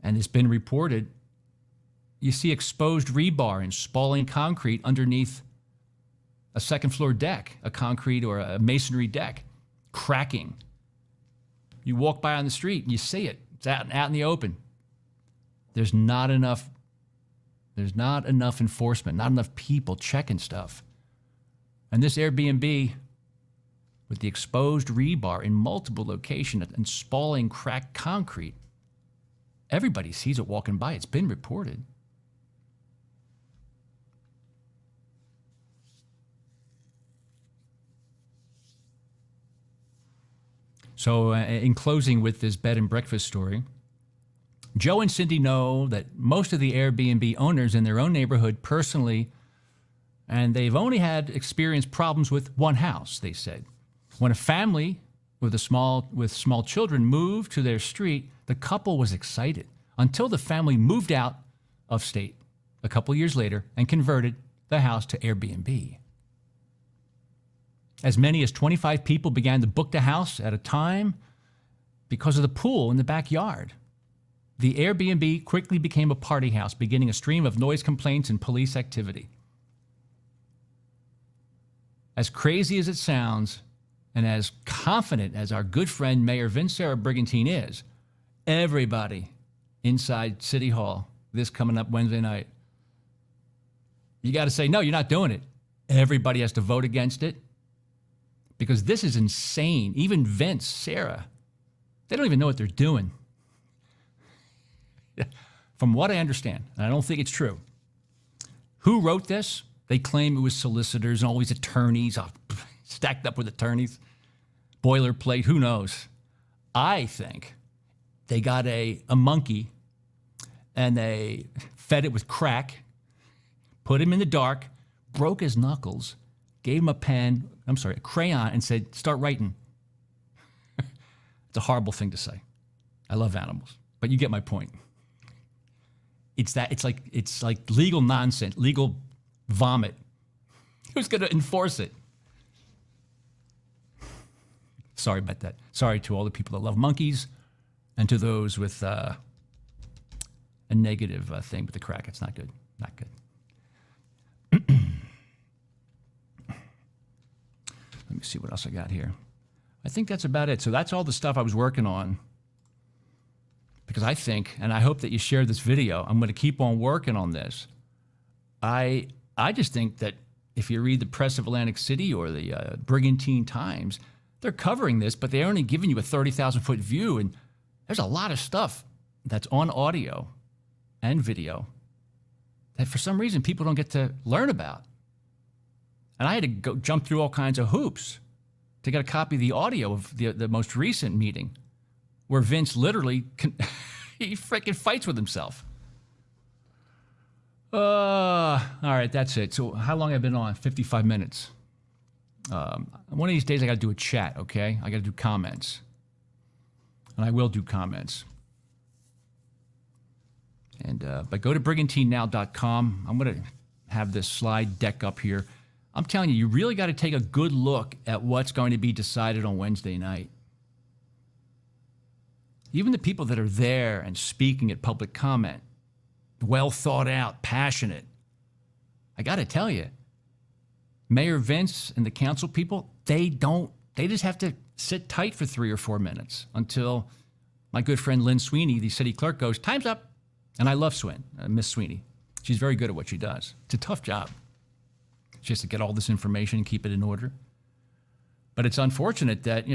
and it's been reported, you see exposed rebar and spalling concrete underneath a second floor deck, a concrete or a masonry deck, cracking. You walk by on the street and you see it. It's out in the open. There's not enough enforcement, not enough people checking stuff. And this Airbnb with the exposed rebar in multiple locations and spalling cracked concrete, everybody sees it walking by. It's been reported. So in closing with this bed and breakfast story, Joe and Cindy know that most of the Airbnb owners in their own neighborhood personally, and they've only had experienced problems with one house, they said. When a family with small children moved to their street, the couple was excited until the family moved out of state a couple years later and converted the house to Airbnb. As many as 25 people began to book the house at a time because of the pool in the backyard. The Airbnb quickly became a party house, beginning a stream of noise complaints and police activity. As crazy as it sounds, and as confident as our good friend Mayor Sera Brigantine is, everybody inside City Hall, this coming up Wednesday night, you got to say, no, you're not doing it. Everybody has to vote against it. Because this is insane. Even Vince, Sera, they don't even know what they're doing. From what I understand, and I don't think it's true, who wrote this? They claim it was solicitors and always attorneys, stacked up with attorneys, boilerplate, who knows? I think they got a monkey and they fed it with crack, put him in the dark, broke his knuckles, gave him a crayon, and said, start writing. It's a horrible thing to say. I love animals, but you get my point. it's like legal nonsense, legal vomit. Who's going to enforce it? Sorry about that. Sorry to all the people that love monkeys and to those with a negative thing with the crack. It's not good. Not good. Let me see what else I got here. I think that's about it. So that's all the stuff I was working on. Because I think, and I hope that you share this video, I'm going to keep on working on this. I just think that if you read the Press of Atlantic City or the Brigantine Times, they're covering this, but they're only giving you a 30,000-foot view, and there's a lot of stuff that's on audio and video that for some reason people don't get to learn about. And I had to go jump through all kinds of hoops to get a copy of the audio of the most recent meeting where Vince literally, he freaking fights with himself. All right, that's it. So how long have I been on? 55 minutes. One of these days I got to do a chat, okay? I got to do comments. And I will do comments. And but go to brigantinenow.com. I'm going to have this slide deck up here. I'm telling you, you really got to take a good look at what's going to be decided on Wednesday night. Even the people that are there and speaking at public comment, well thought out, passionate. I got to tell you, Mayor Vince and the council people, they just have to sit tight for 3 or 4 minutes until my good friend Lynn Sweeney, the city clerk, goes, time's up. And I love Miss Sweeney. She's very good at what she does. It's a tough job. She has to get all this information and keep it in order. But it's unfortunate that,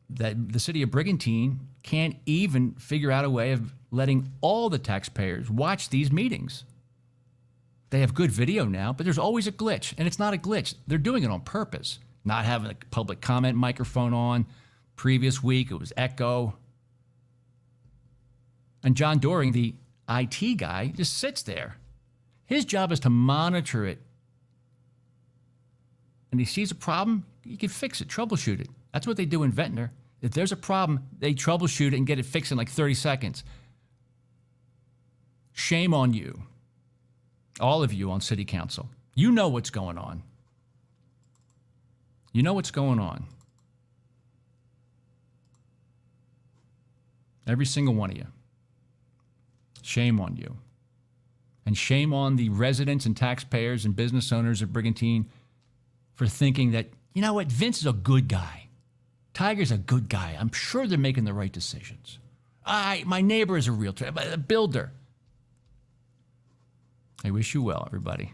that the city of Brigantine can't even figure out a way of letting all the taxpayers watch these meetings. They have good video now, but there's always a glitch, and it's not a glitch. They're doing it on purpose, not having a public comment microphone on. Previous week, it was echo. And John Doring, the IT guy, just sits there. His job is to monitor it. And he sees a problem, he can fix it, troubleshoot it. That's what they do in Ventnor. If there's a problem, they troubleshoot it and get it fixed in like 30 seconds. Shame on you. All of you on city council. You know what's going on. You know what's going on. Every single one of you. Shame on you. And shame on the residents and taxpayers and business owners of Brigantine for thinking that, you know what, Vince is a good guy. Tiger's a good guy. I'm sure they're making the right decisions. My neighbor is a realtor, a builder. I wish you well, everybody.